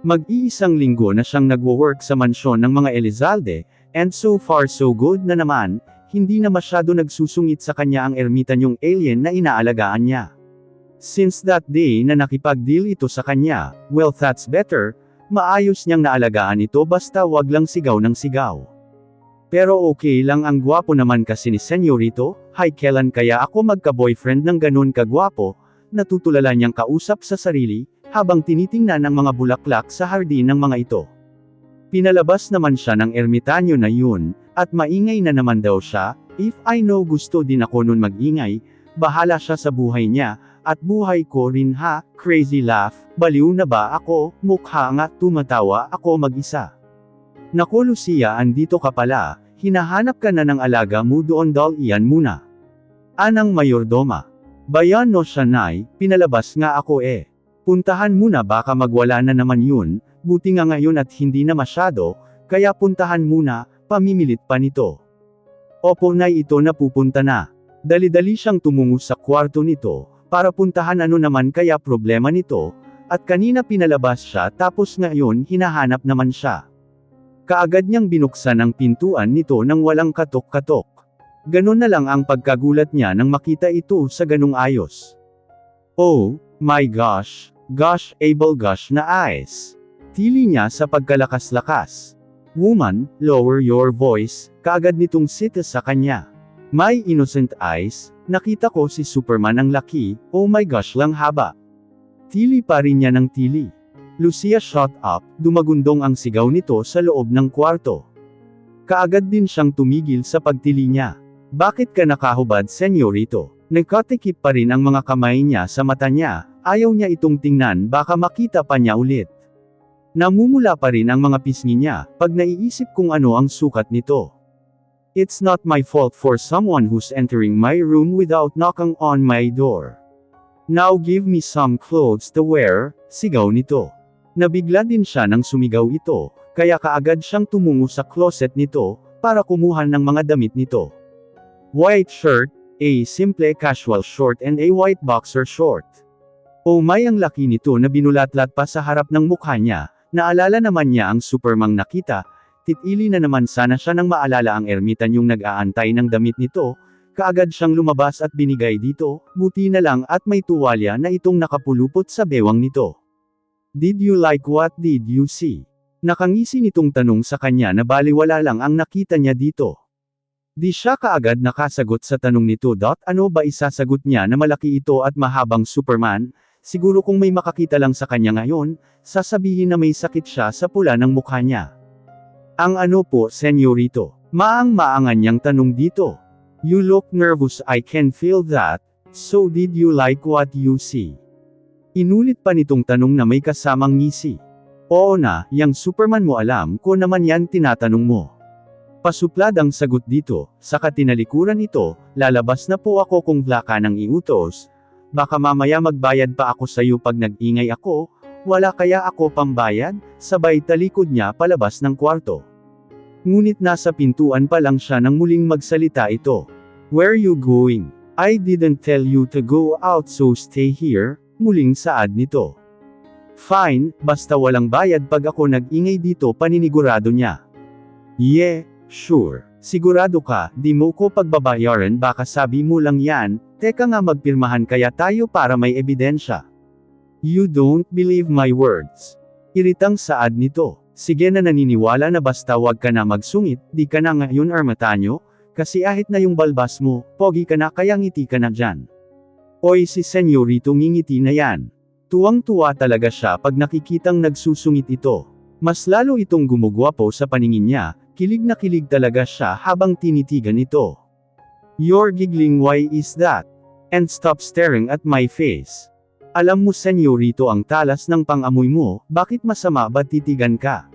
Mag-iisang linggo na siyang nagwo-work sa mansyon ng mga Elizalde, and so far so good na naman, hindi na masyado nagsusungit sa kanya ang ermitanyong alien na inaalagaan niya. Since that day na nakipag-deal ito sa kanya, well that's better, maayos niyang naalagaan ito basta wag lang sigaw ng sigaw. Pero okay lang ang gwapo naman kasi ni Senyorito, hay kailan kaya ako magka-boyfriend ng ganun kagwapo, natutulala niyang kausap sa sarili, habang tinitingnan ang mga bulaklak sa hardin ng mga ito. Pinalabas naman siya ng ermitanyo na yun, at maingay na naman daw siya, if I know gusto din ako nun magingay, bahala siya sa buhay niya, at buhay ko rin ha, crazy laugh, baliw na ba ako, mukha nga, tumatawa ako mag-isa. Naku Lucia andito ka pala, hinahanap ka na ng alaga mo doon dal iyan muna. Anang mayordoma. Bayan no Shanay, pinalabas nga ako eh. Puntahan muna baka magwala na naman yun, buti nga ngayon at hindi na masyado, kaya puntahan muna, pamimilit pa nito. Opo nay ito na pupunta na. Dali-dali siyang tumungo sa kwarto nito, para puntahan ano naman kaya problema nito, at kanina pinalabas siya tapos ngayon hinahanap naman siya. Kaagad niyang binuksan ang pintuan nito nang walang katok-katok. Ganon na lang ang pagkagulat niya nang makita ito sa ganung ayos. Oh, my gosh, able gosh na eyes. Tili niya sa pagkalakas-lakas. Woman, lower your voice, kaagad nitong sita sa kanya. My innocent eyes, nakita ko si Superman ang laki, oh my gosh lang haba. Tili pa rin niya ng tili. Lucia shot up, dumagundong ang sigaw nito sa loob ng kwarto. Kaagad din siyang tumigil sa pagtili niya. Bakit ka nakahubad senyorito? Nagkatikip pa rin ang mga kamay niya sa mata niya, ayaw niya itong tingnan baka makita pa niya ulit. Namumula pa rin ang mga pisngi niya, pag naiisip kung ano ang sukat nito. It's not my fault for someone who's entering my room without knocking on my door. Now give me some clothes to wear, sigaw nito. Nabigla din siya nang sumigaw ito, kaya kaagad siyang tumungo sa closet nito, para kumuha ng mga damit nito. White shirt, a simple casual short and a white boxer short. Oh my ang laki nito na binulatlat pa sa harap ng mukha niya, naalala naman niya ang Supermang nakita, titili na naman sana siya nang maalala ang ermitanyong nag-aantay ng damit nito, kaagad siyang lumabas at binigay dito, buti na lang at may tuwalya na itong nakapulupot sa bewang nito. Did you like what did you see? Nakangisi nitong tanong sa kanya na baliwala lang ang nakita niya dito. Di siya kaagad nakasagot sa tanong nito. Ano ba isasagot niya na malaki ito at mahabang Superman? Siguro kung may makakita lang sa kanya ngayon, sasabihin na may sakit siya sa pula ng mukha niya. Ang ano po senyorito? Maang-maangan niyang tanong dito. You look nervous, I can feel that, so did you like what you see? Inulit pa nitong tanong na may kasamang ngisi. Oo na, yang Superman mo alam ko naman yan tinatanong mo. Pasuplad ang sagot dito, saka tinalikuran ito, lalabas na po ako kung wala ka ng iutos, baka mamaya magbayad pa ako sayo pag nag-ingay ako, wala kaya ako pambayad, sabay talikod niya palabas ng kwarto. Ngunit nasa pintuan pa lang siya nang muling magsalita ito. Where you going? I didn't tell you to go out so stay here, muling saad nito. Fine, basta walang bayad pag ako nag-ingay dito paninigurado niya. Yeah, sure. Sigurado ka, di mo ko pagbabayaran baka sabi mo lang yan, teka nga magpirmahan kaya tayo para may ebidensya. You don't believe my words. Iritang saad nito. Sige na naniniwala na basta wag ka na magsungit, di ka na ngayon ermitanyo, kasi ahit na yung balbas mo, pogi ka na kaya ngiti ka na dyan. Oy si senyorito ngingiti na yan. Tuwang-tuwa talaga siya pag nakikitang nagsusungit ito. Mas lalo itong gumugwapo sa paningin niya, kilig na kilig talaga siya habang tinitigan ito. You're giggling, why is that? And stop staring at my face. Alam mo senyorito ang talas ng pang-amoy mo, bakit masama ba titigan ka?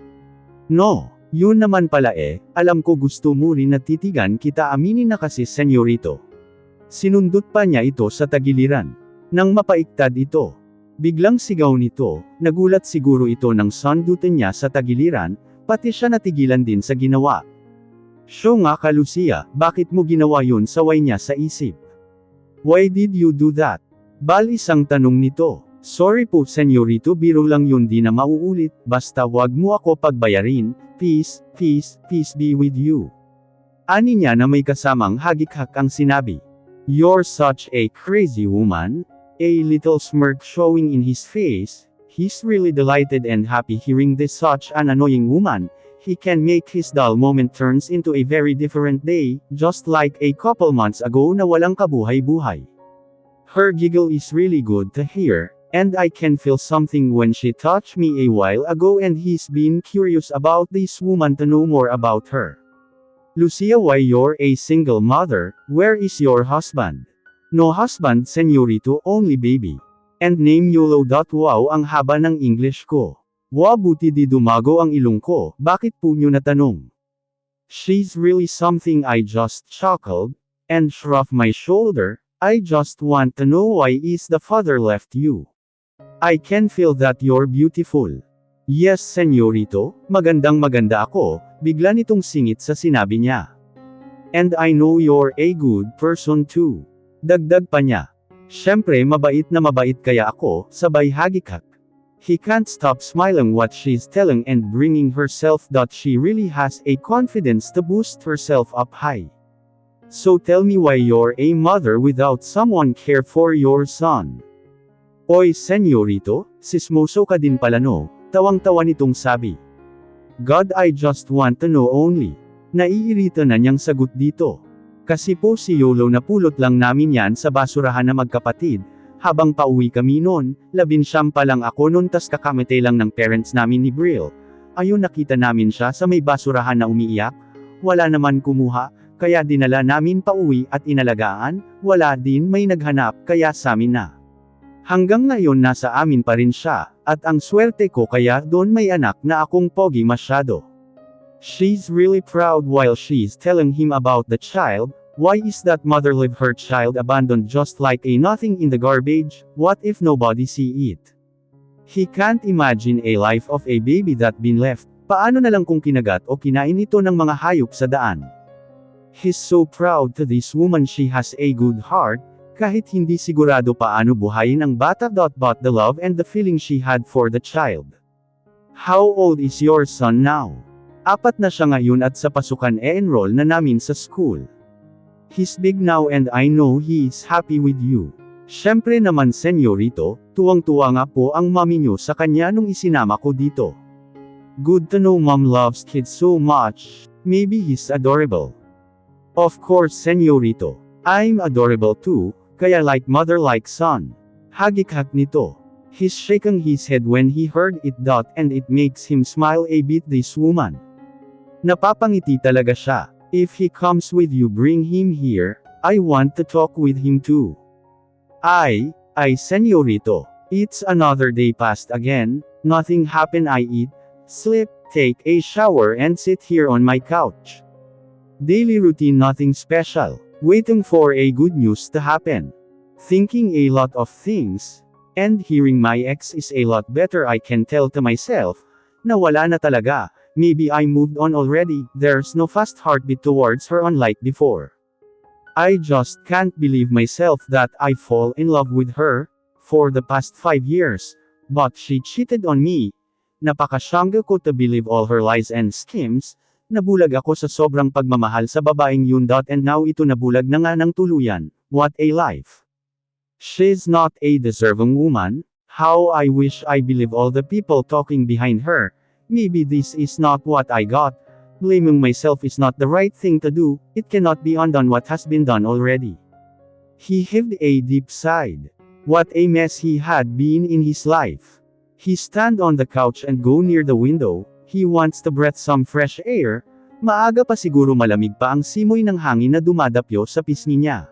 No, yun naman pala alam ko gusto mo rin na titigan kita aminin na kasi senyorito. Sinundot pa niya ito sa tagiliran. Nang mapaiktad ito. Biglang sigaw nito, nagulat siguro ito nang sundutan niya sa tagiliran, pati siya natigilan din sa ginawa. Siyo nga ka Lucia, bakit mo ginawa yun saway niya sa isip? Why did you do that? Bal isang tanong nito. Sorry po senyorito, biro lang yun, di na mauulit, basta wag mo ako pagbayarin, peace, peace, peace be with you. Ani niya na may kasamang hagik-hak ang sinabi. You're such a crazy woman. A little smirk showing in his face. He's really delighted and happy hearing this, such an annoying woman. He can make his dull moment turns into a very different day, just like a couple months ago na walang kabuhay-buhay. Her giggle is really good to hear, and I can feel something when she touched me a while ago, and he's been curious about this woman to know more about her. Lucia, why you're a single mother, where is your husband? No husband senyorito, only baby. And name YOLO. Wow, ang haba ng English ko. Wow, buti di dumago ang ilong ko, bakit po nyo natanong? She's really something, I just chuckled, and shrugged my shoulder. I just want to know, why is the father left you? I can feel that you're beautiful. Yes senyorito, magandang maganda ako, bigla nitong singit sa sinabi niya. And I know you're a good person too. Dagdag pa niya. Syempre mabait na mabait kaya ako, sabay hagikak. He can't stop smiling what she's telling and bringing herself that she really has a confidence to boost herself up high. So tell me, why you're a mother without someone care for your son? Oy senyorito, sismoso ka din pala no? Tawang-tawa nitong sabi. God, I just want to know only. Naiirita na niyang sagot dito. Kasi po si YOLO napulot lang namin yan sa basurahan na magkapatid. Habang pauwi kami noon, 19 pa lang ako noon, tas kakamete lang ng parents namin ni Brill. Ayun, nakita namin siya sa may basurahan na umiiyak. Wala naman kumuha, kaya dinala namin pauwi at inalagaan. Wala din may naghanap, kaya samin na. Hanggang ngayon nasa amin pa rin siya, at ang swerte ko kaya doon may anak na akong pogi masyado. She's really proud while she's telling him about the child. Why is that mother leave her child abandoned just like a nothing in the garbage? What if nobody see it? He can't imagine a life of a baby that been left. Paano na lang kung kinagat o kinain ito ng mga hayop sa daan? He's so proud to this woman, she has a good heart. Kahit hindi sigurado paano buhayin ang bata. But the love and the feeling she had for the child. How old is your son now? 4 na siya ngayon at sa pasukan enroll na namin sa school. He's big now and I know he's happy with you. Syempre naman senyorito, tuwang-tuwa nga po ang mami nyo sa kanya nung isinama ko dito. Good to know mom loves kids so much, maybe he's adorable. Of course senyorito, I'm adorable too. Kaya like mother like son. Hagik-hak nito. He's shaking his head when he heard it. And it makes him smile a bit, this woman. Napapangiti talaga siya. If he comes with you, bring him here. I want to talk with him too. Ay senyorito. It's another day passed again. Nothing happened. I eat, sleep, take a shower and sit here on my couch. Daily routine, nothing special. Waiting for a good news to happen. Thinking a lot of things. And hearing my ex is a lot better. I can tell to myself na wala na talaga. Maybe I moved on already. There's no fast heartbeat towards her unlike before. I just can't believe myself that I fall in love with her for the past 5 years. But she cheated on me. Napakasyangga ko to believe all her lies and schemes. Nabulag ako sa sobrang pagmamahal sa babaeng yun. And now ito nabulag na nga ng tuluyan. What a life. She's not a deserving woman. How I wish I believe all the people talking behind her. Maybe this is not what I got. Blaming myself is not the right thing to do. It cannot be undone what has been done already. He heaved a deep sigh. What a mess he had been in his life. He stand on the couch and go near the window. He wants to breathe some fresh air. Maaga pa siguro, malamig pa ang simoy ng hangin na dumadapyo sa pisngi niya.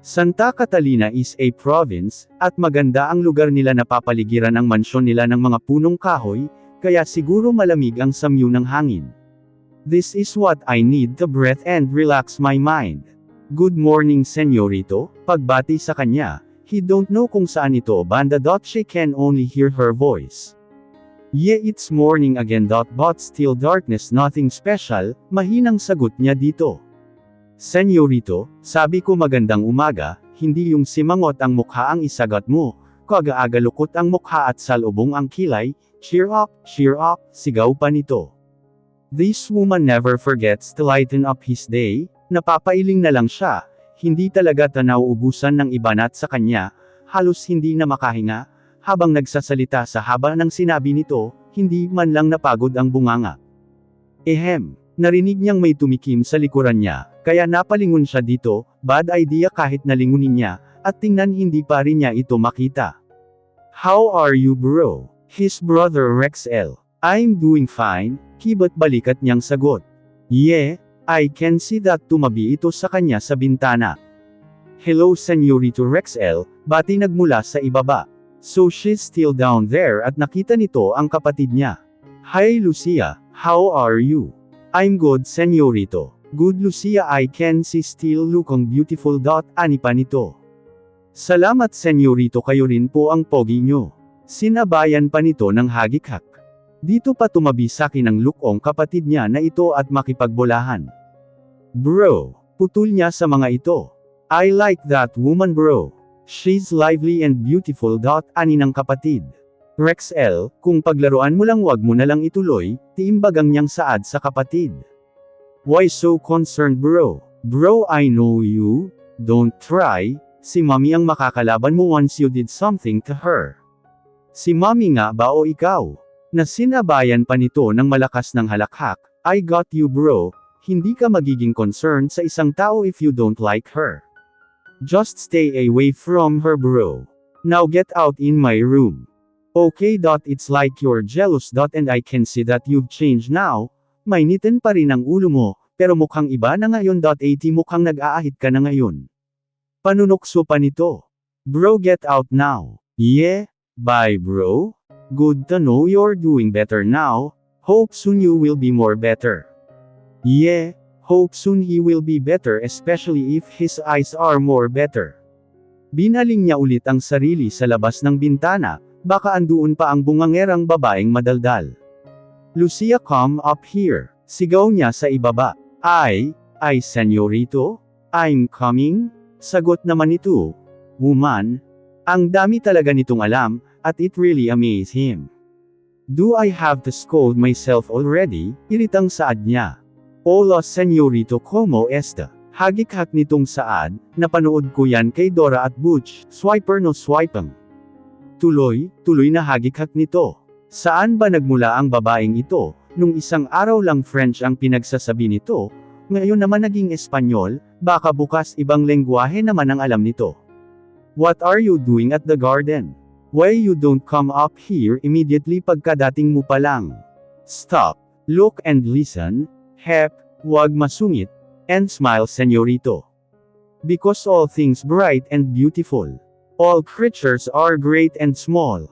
Santa Catalina is a province, at maganda ang lugar nila, napapaligiran ang mansyon nila ng mga punong kahoy, kaya siguro malamig ang samyu ng hangin. This is what I need to breathe and relax my mind. Good morning senyorito, pagbati sa kanya, he don't know kung saan ito banda. She can only hear her voice. Yeah, it's morning again. But still darkness, nothing special, mahinang sagot niya dito. Senyorito, sabi ko magandang umaga, hindi yung simangot ang mukha ang isagot mo. kagaaga lukot ang mukha at salubong ang kilay, cheer up, sigaw pa nito. This woman never forgets to lighten up his day, napapailing na lang siya, hindi talaga tanaw-ubusan ng ibanat sa kanya, halos hindi na makahinga, habang nagsasalita sa haba ng sinabi nito, hindi man lang napagod ang bunganga. Narinig niyang may tumikim sa likuran niya, kaya napalingon siya dito, bad idea kahit nalingunin niya, at tingnan hindi pa rin niya ito makita. How are you bro? His brother Rex L. I'm doing fine, kibat balikat niyang sagot. Yeah, I can see that tumabi ito sa kanya sa bintana. Hello Señorito Rex L, bati nagmula sa ibaba. So she's still down there at nakita nito ang kapatid niya. Hi Lucia, how are you? I'm good Señorito. Good Lucia I can see still looking beautiful. Ani pa nito. Salamat Señorito kayo rin po ang pogi nyo. Sinabayan pa nito ng hagik-hak. Dito pa tumabi sakin ang lukong kapatid niya na ito at makipagbolahan. Bro, putol niya sa mga ito. I like that woman bro. She's lively and beautiful. Ani ng kapatid. Rex L, kung paglaruan mo lang wag mo na lang ituloy, tiimbagang niyang saad sa kapatid. Why so concerned bro? Bro I know you, don't try, si mommy ang makakalaban mo once you did something to her. Si mommy nga ba o ikaw? Na sinabayan pa nito ng malakas ng halakhak, I got you bro, hindi ka magiging concerned sa isang tao if you don't like her. Just stay away from her bro. Now get out in my room. Okay. It's like you're jealous. And I can see that you've changed now. Mainitin pa rin ang ulo mo, pero mukhang iba na ngayon. 80 mukhang nag-aahit ka na ngayon. Panunokso pa nito. Bro get out now. Yeah, bye bro. Good to know you're doing better now. Hope soon you will be more better. Yeah, hope soon he will be better especially if his eyes are more better. Binaling niya ulit ang sarili sa labas ng bintana. Baka andoon pa ang bungangerang babaeng madaldal. Lucia come up here, sigaw niya sa ibaba. Ay, Señorito? I'm coming? Sagot naman ito. Woman? Ang dami talaga nitong alam, at it really amazed him. Do I have to scold myself already? Iritang saad niya. Hola Señorito como esta? Hagik-hak nitong saad, napanood ko yan kay Dora at Butch, swiper no swipang. Tuloy na hagik-hak nito. Saan ba nagmula ang babaeng ito? Nung isang araw lang French ang pinagsasabi nito, ngayon naman naging Espanyol, baka bukas ibang lengguwahe naman ang alam nito. What are you doing at the garden? Why you don't come up here immediately pagkadating mo pa lang? Stop, look and listen, wag masungit, and smile Señorito. Because all things bright and beautiful. All creatures are great and small.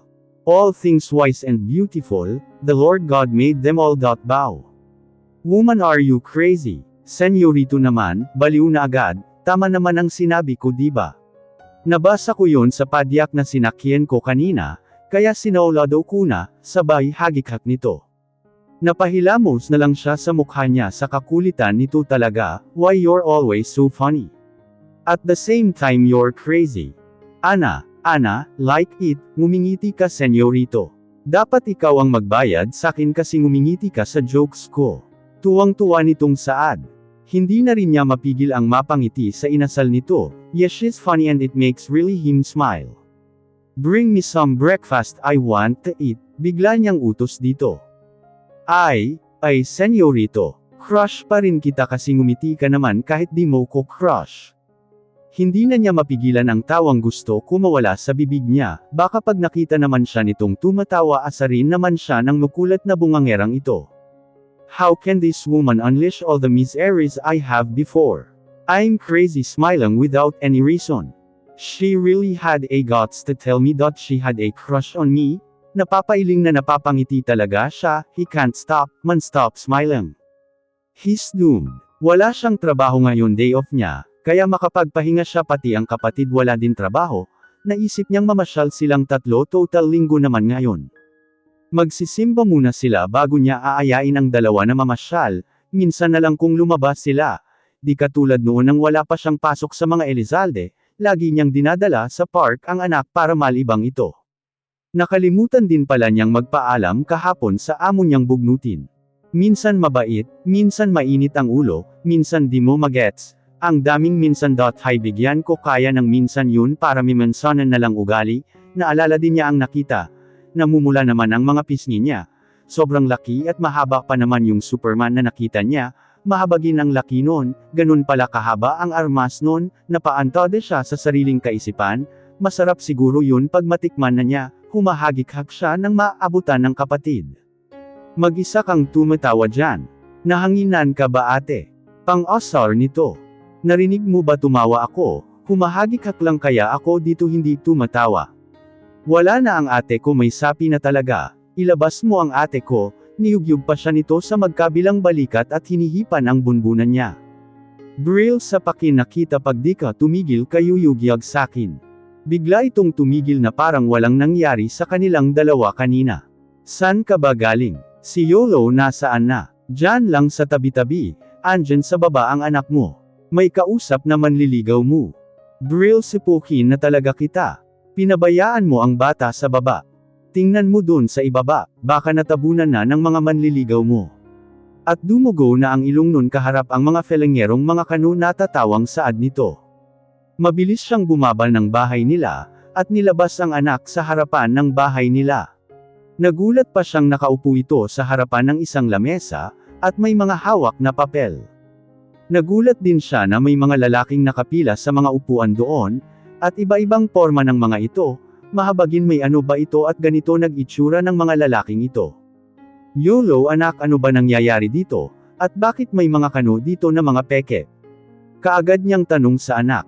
All things wise and beautiful, the Lord God made them all. Bow. Woman are you crazy? Señorito naman, baliw na agad, tama naman ang sinabi ko diba? Nabasa ko yon sa padyak na sinakyan ko kanina, kaya sinaulado ko na, sabay hagik-hak nito. Napahilamos na lang siya sa mukha niya sa kakulitan nito talaga, why you're always so funny. At the same time you're crazy. Ana, like it, ngumingiti ka Señorito. Dapat ikaw ang magbayad sakin kasi ngumingiti ka sa jokes ko. Tuwang-tuwa nitong saad. Hindi na rin niya mapigil ang mapangiti sa inasal nito, yes she's funny and it makes really him smile. Bring me some breakfast I want to eat, bigla niyang utos dito. Ay, Señorito, crush pa rin kita kasi ngumiti ka naman kahit di mo ko crush. Hindi na niya mapigilan ang tawang gusto kumawala sa bibig niya, baka pag nakita naman siya nitong tumatawa asarin naman siya ng makulat na bungangerang ito. How can this woman unleash all the miseries I have before? I'm crazy smiling without any reason. She really had a guts to tell me that she had a crush on me? Napapailing na napapangiti talaga siya, he can't stop smiling. He's doomed. Wala siyang trabaho ngayon day off niya. Kaya makapagpahinga siya pati ang kapatid wala din trabaho, naisip niyang mamasyal silang tatlo total linggo naman ngayon. Magsisimba muna sila bago niya aayain ang dalawa na mamasyal, minsan na lang kung lumabas sila, di katulad noon nang wala pa siyang pasok sa mga Elizalde, lagi niyang dinadala sa park ang anak para malibang ito. Nakalimutan din pala niyang magpaalam kahapon sa amo niyang bugnutin. Minsan mabait, minsan mainit ang ulo, minsan di mo magets. Ang daming minsan. Hay bigyan ko kaya ng minsan yun para mimensanan na lang ugali. Naalala din niya ang nakita. Namumula naman ang mga pisngi niya. Sobrang laki at mahaba pa naman yung Superman na nakita niya. Mahabagin ang laki nun, ganun pala kahaba ang armas nun, napaantode siya sa sariling kaisipan. Masarap siguro yun pag matikman na niya, humahagik-hak siya ng maabutan ng kapatid. Mag-isa kang tumatawa dyan. Nahanginan ka ba ate? Pang-asar nito. Narinig mo ba tumawa ako? Humahagik-hak lang kaya ako dito hindi tumatawa. Wala na ang ate ko, may sapi na talaga. Ilabas mo ang ate ko. Niyugyug pa siya nito sa magkabilang balikat at hinihipan ang bunbunan niya. Brill sa pakinakita pag di ka tumigil kayuyugyag sakin. Bigla itong tumigil na parang walang nangyari sa kanilang dalawa kanina. San ka ba galing? Si Yolo nasaan na? Diyan lang sa tabi-tabi, andyan sa baba ang anak mo. May kausap na manliligaw mo. Brill, sipukin na talaga kita. Pinabayaan mo ang bata sa baba. Tingnan mo dun sa ibaba, baka natabunan na ng mga manliligaw mo. At dumugo na ang ilong nun kaharap ang mga felengerong mga kano natatawang saad nito. Mabilis siyang bumaba ng bahay nila, at nilabas ang anak sa harapan ng bahay nila. Nagulat pa siyang nakaupo ito sa harapan ng isang lamesa, at may mga hawak na papel. Nagulat din siya na may mga lalaking nakapila sa mga upuan doon, at iba-ibang porma ng mga ito, mahabagin may ano ba ito at ganito nag-itsura ng mga lalaking ito. Yolo anak, ano ba nangyayari dito, at bakit may mga kano dito na mga peke? Kaagad niyang tanong sa anak.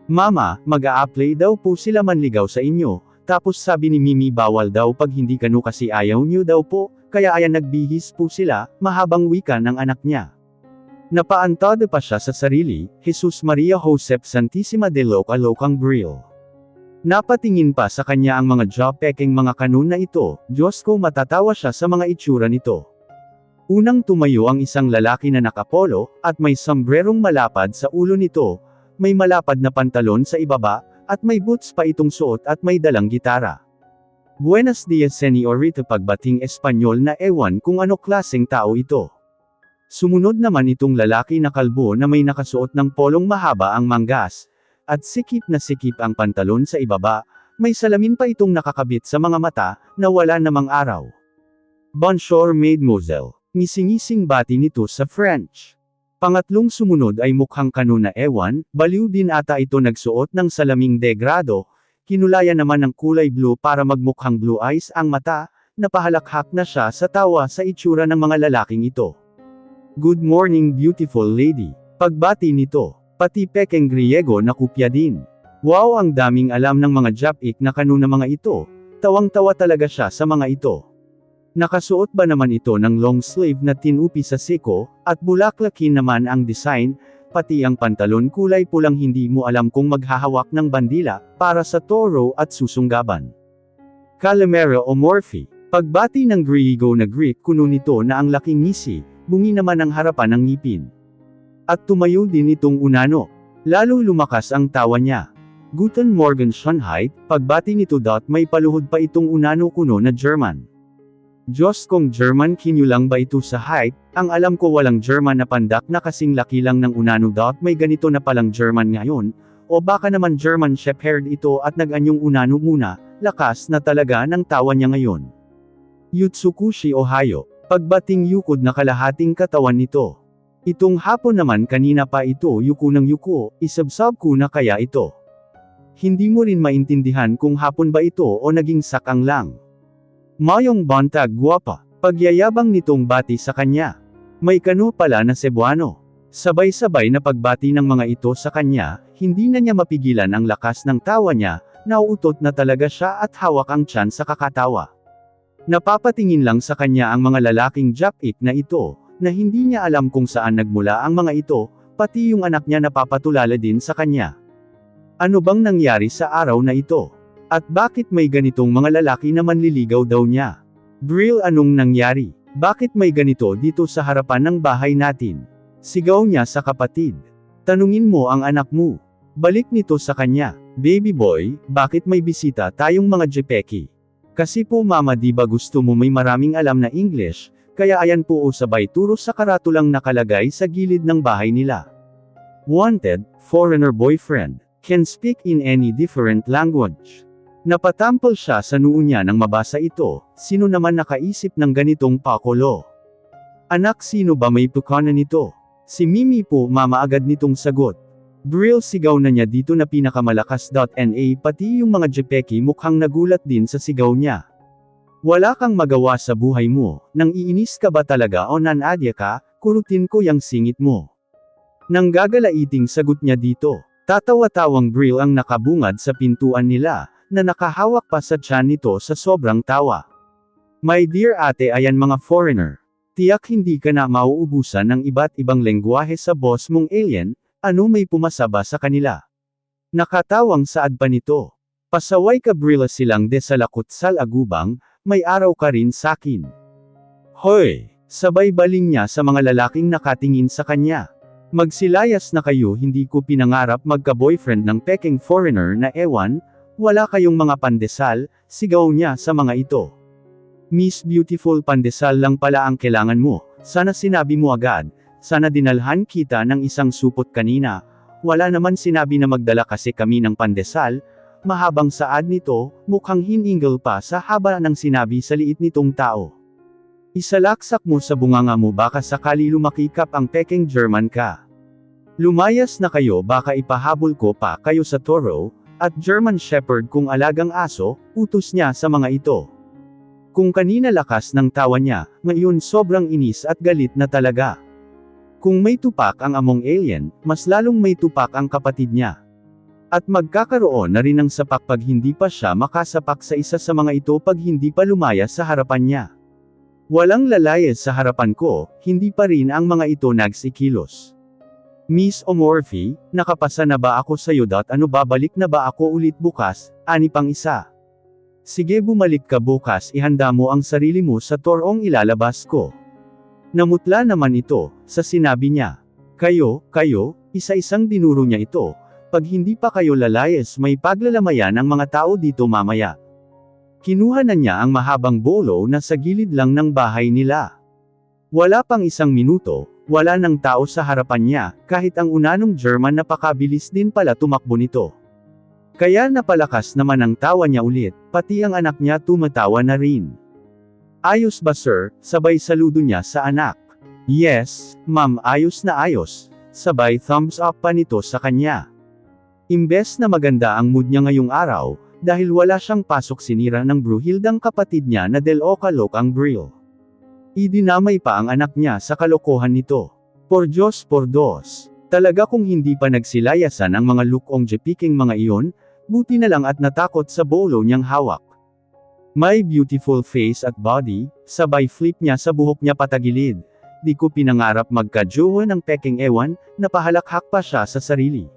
Mama, mag-a-apply daw po sila manligaw sa inyo. Tapos sabi ni Mimi bawal daw pag hindi kano kasi ayaw niyo daw po, kaya ayan nagbihis po sila, mahabang wika ng anak niya. Napaantado pa siya sa sarili, Jesus Maria Josep Santissima de Loca-Locang Brill. Napatingin pa sa kanya ang mga job-peking mga kanun na ito, Diyos ko matatawa siya sa mga itsura nito. Unang tumayo ang isang lalaki na nakapolo, at may sombrerong malapad sa ulo nito, may malapad na pantalon sa ibaba, at may boots pa itong suot at may dalang gitara. Buenos dias señorita, pagbating Espanyol na ewan kung ano klaseng tao ito. Sumunod naman itong lalaki na kalbo na may nakasuot ng polong mahaba ang manggas, at sikip na sikip ang pantalon sa ibaba, may salamin pa itong nakakabit sa mga mata, na wala namang araw. Bonjour mademoiselle, ngising-ngising bati nito sa French. Pangatlong sumunod ay mukhang kano na ewan, baliw din ata ito nagsuot ng salaming degrado, kinulayan naman ng kulay blue para magmukhang blue eyes ang mata, napahalakhak na siya sa tawa sa itsura ng mga lalaking ito. Good morning beautiful lady, pagbati nito, pati pekeng Griego na kupya din. Wow, ang daming alam ng mga Japik na kano na mga ito, tawang-tawa talaga siya sa mga ito. Nakasuot ba naman ito ng long sleeve na tinupi sa siko, at bulaklakin naman ang design, pati ang pantalon kulay pulang hindi mo alam kung maghahawak ng bandila, para sa toro at susunggaban. Calimera o Morphe, pagbati ng Griego na Greek kuno nito na ang laking ngisi, bungi naman ang harapan ng ngipin. At tumayo din itong unano. Lalo lumakas ang tawa niya. Guten Morgen Schönheit, pagbati nito. May paluhod pa itong unano kuno na German. Diyos kong German, kinyo lang ba ito sa height? Ang alam ko walang German na pandak na kasing laki lang ng unano. May ganito na palang German ngayon, o baka naman German Shepherd ito at nag-anyong unano muna, lakas na talaga ng tawa niya ngayon. Yutsukushi Ohio, pagbating yukod na kalahating katawan nito. Itong hapon naman kanina pa ito yuko ng yuko, isabsab ko na kaya ito. Hindi mo rin maintindihan kung hapon ba ito o naging sakang lang. Mayong bantag guwapa, pagyayabang nitong bati sa kanya. May kano pala na Cebuano. Sabay-sabay na pagbati ng mga ito sa kanya, hindi na niya mapigilan ang lakas ng tawa niya, nauutot na talaga siya at hawak ang tiyan sa kakatawa. Napapatingin lang sa kanya ang mga lalaking Japik na ito, na hindi niya alam kung saan nagmula ang mga ito, pati yung anak niya napapatulala din sa kanya. Ano bang nangyari sa araw na ito? At bakit may ganitong mga lalaki na manliligaw daw niya? Brill, anong nangyari? Bakit may ganito dito sa harapan ng bahay natin? Sigaw niya sa kapatid. Tanungin mo ang anak mo. Balik nito sa kanya, "Baby boy, bakit may bisita tayong mga Jepeki?" "Kasi po mama, di ba gusto mo may maraming alam na English, kaya ayan po o," sabay turo sa karatulang nakalagay sa gilid ng bahay nila. Wanted, foreigner boyfriend, can speak in any different language. Napatampol siya sa noo niya nang mabasa ito, sino naman nakaisip ng ganitong pakulo? "Anak, sino ba may pukana nito?" "Si Mimi po mama," agad nitong sagot. Brill, sigaw na niya dito na pinakamalakas. Pati yung mga Jepeki mukhang nagulat din sa sigaw niya. "Wala kang magawa sa buhay mo, nang iinis ka ba talaga o nanadya ka, kurutin ko yang singit mo." Nang gagalaiting sagot niya dito. Tatawa-tawang Brill ang nakabungad sa pintuan nila, na nakahawak pa sa tiyan nito sa sobrang tawa. "My dear ate, ayan mga foreigner. Tiyak hindi ka na mauubusan ng iba't ibang lengguwahe sa boss mong alien, ano may pumasaba sa kanila?" Nakatawang saad pa nito. "Pasaway ka Brill, silang de sa lakutsal agubang, may araw ka rin sakin." "Hoy!" sabay baling niya sa mga lalaking nakatingin sa kanya. "Magsilayas na kayo, hindi ko pinangarap magka-boyfriend ng peking foreigner na ewan, wala kayong mga pandesal," sigaw niya sa mga ito. "Miss Beautiful, pandesal lang pala ang kailangan mo, sana sinabi mo agad, sana dinalhan kita ng isang supot kanina, wala naman sinabi na magdala kasi kami ng pandesal." Mahabang saad nito, mukhang hiningal pa sa haba ng sinabi sa liit nitong tao. "Isalaksak mo sa bunganga mo, baka sakali lumakikap ang peking German ka. Lumayas na kayo, baka ipahabol ko pa kayo sa toro, at German Shepherd kung alagang aso," utos niya sa mga ito. Kung kanina lakas ng tawa niya, ngayon sobrang inis at galit na talaga. Kung may tupak ang among alien, mas lalong may tupak ang kapatid niya. At magkakaroon na rin ng sapak pag hindi pa siya makasapak sa isa sa mga ito pag hindi pa lumaya sa harapan niya. "Walang lalayas sa harapan ko," hindi pa rin ang mga ito nagsikilos. "Miss Omorphy, nakapasa na ba ako sa'yo? Ano, babalik na ba ako ulit bukas?" Ani pang isa. "Sige, bumalik ka bukas, ihanda mo ang sarili mo sa torong ilalabas ko." Namutla naman ito, sa sinabi niya. Kayo, isa-isang dinuro niya ito, "Pag hindi pa kayo lalayas, may paglalamayan ang mga tao dito mamaya." Kinuha na niya ang mahabang bolo na sa gilid lang ng bahay nila. Wala pang isang minuto, wala nang tao sa harapan niya, kahit ang unanong German napakabilis din pala tumakbo nito. Kaya napalakas naman ang tawa niya ulit, pati ang anak niya tumatawa na rin. "Ayos ba sir?" sabay saludo niya sa anak. "Yes, ma'am, ayos na ayos," sabay thumbs up pa nito sa kanya. Imbes na maganda ang mood niya ngayong araw, dahil wala siyang pasok, sinira ng bruhildang kapatid niya na Del-o-kalok ang Brill. Idinamay pa ang anak niya sa kalokohan nito. Por Diyos, por dos. Talaga kung hindi pa nagsilayasan ang mga lukong jepiking mga iyon, buti na lang at natakot sa bolo niyang hawak. My beautiful face at body, sabay flip niya sa buhok niya patagilid. "Di ko pinangarap magka-jowa ng peking ewan," napahalakhak pa siya sa sarili.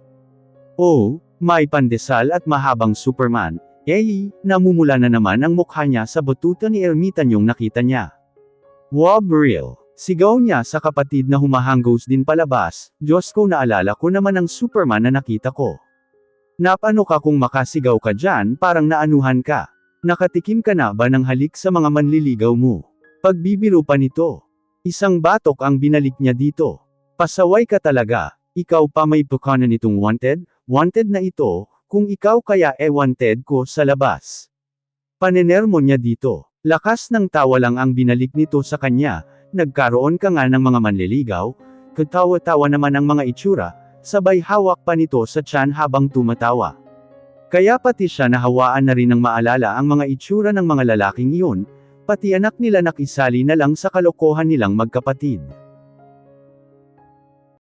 "Oh, may pandesal at mahabang Superman." Namumula na naman ang mukha niya sa batuta ni ermitanyong nakita niya. "Wow Brill!" sigaw niya sa kapatid na humahanggos din palabas, "Diyos ko, naalala ko naman ang Superman na nakita ko." "Napano ka kung makasigaw ka dyan, parang naanuhan ka? Nakatikim ka na ba ng halik sa mga manliligaw mo?" Pagbibiro pa nito. Isang batok ang binalik niya dito. "Pasaway ka talaga, ikaw pa may pukana nitong wanted na ito, kung ikaw kaya wanted ko sa labas." Panenermo niya dito. Lakas ng tawa lang ang binalik nito sa kanya, "Nagkaroon ka nga ng mga manliligaw?" Katawa-tawa naman ang mga itsura, sabay hawak pa nito sa tiyan habang tumatawa. Kaya pati siya nahawaan na rin ng maalala ang mga itsura ng mga lalaking iyon, pati anak nila nakisali na lang sa kalokohan nilang magkapatid.